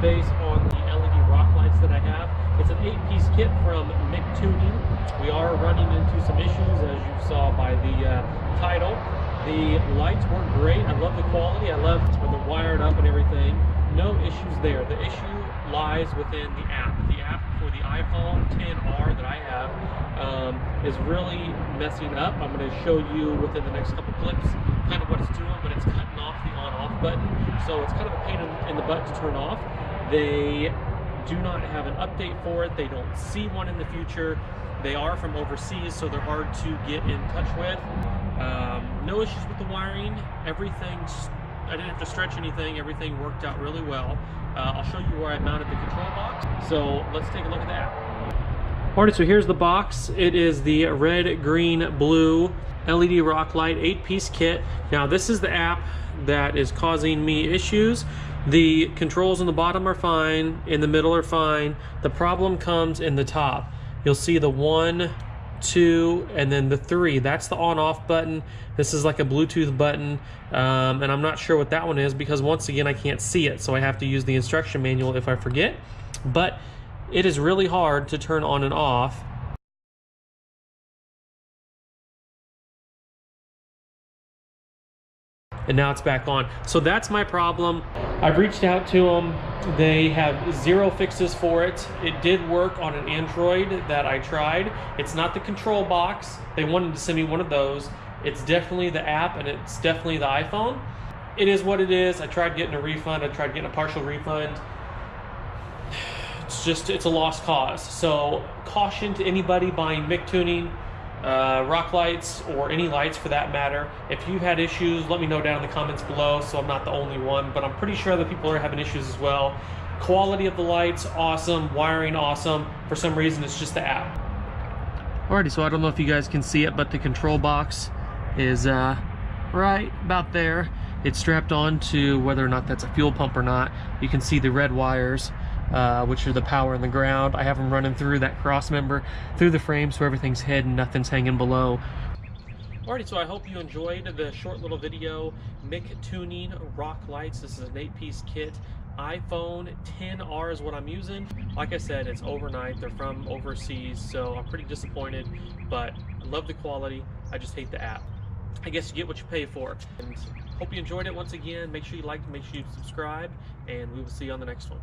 base on the LED rock lights that I have. It's an 8-piece kit from MicTuning. We are running into some issues, as you saw by the title. The lights work great. I love the quality. I love when they're wired up and everything. No issues there. The issue lies within the app. The app for the iPhone XR that I have is really messing up. I'm going to show you within the next couple clips kind of what it's doing, but it's cutting off the on-off button. So it's kind of a pain in the butt to turn off. They do not have an update for it. They don't see one in the future. They are from overseas, so they're hard to get in touch with. No issues with the wiring. I didn't have to stretch anything. Everything worked out really well. I'll show you where I mounted the control box. So let's take a look at that. Alright, so here's the box. It is the red, green, blue LED rock light 8-piece kit. Now this is the app that is causing me issues. The controls on the bottom are fine, in the middle are fine. The problem comes in the top. You'll see the 1, 2, and then the 3. That's the on-off button. This is like a Bluetooth button, and I'm not sure what that one is because once again I can't see it, so I have to use the instruction manual if I forget. But it is really hard to turn on and off. And now it's back on. So that's my problem. I've reached out to them. They have 0 fixes for it. It did work on an Android that I tried. It's not the control box. They wanted to send me one of those. It's definitely the app and it's definitely the iPhone. It is what it is. I tried getting a refund. I tried getting a partial refund. It's a lost cause. So caution to anybody buying MicTuning rock lights or any lights for that matter. If you've had issues, let me know down in the comments below so I'm not the only one, but I'm pretty sure other people are having issues as well. Quality of the lights, awesome. Wiring, awesome. For some reason, it's just the app. Alrighty, so I don't know if you guys can see it, but the control box is right about there. It's strapped on to whether or not that's a fuel pump or not. You can see the red wires, which are the power and the ground. I have them running through that cross member, through the frame, so everything's hidden, nothing's hanging below. Alrighty, so I hope you enjoyed the short little video. MicTuning rock lights. This is an 8-piece kit. iPhone XR is what I'm using. Like I said, it's overnight. They're from overseas, so I'm pretty disappointed, but I love the quality. I just hate the app. I guess you get what you pay for. And hope you enjoyed it once again. Make sure you like, make sure you subscribe, and we will see you on the next one.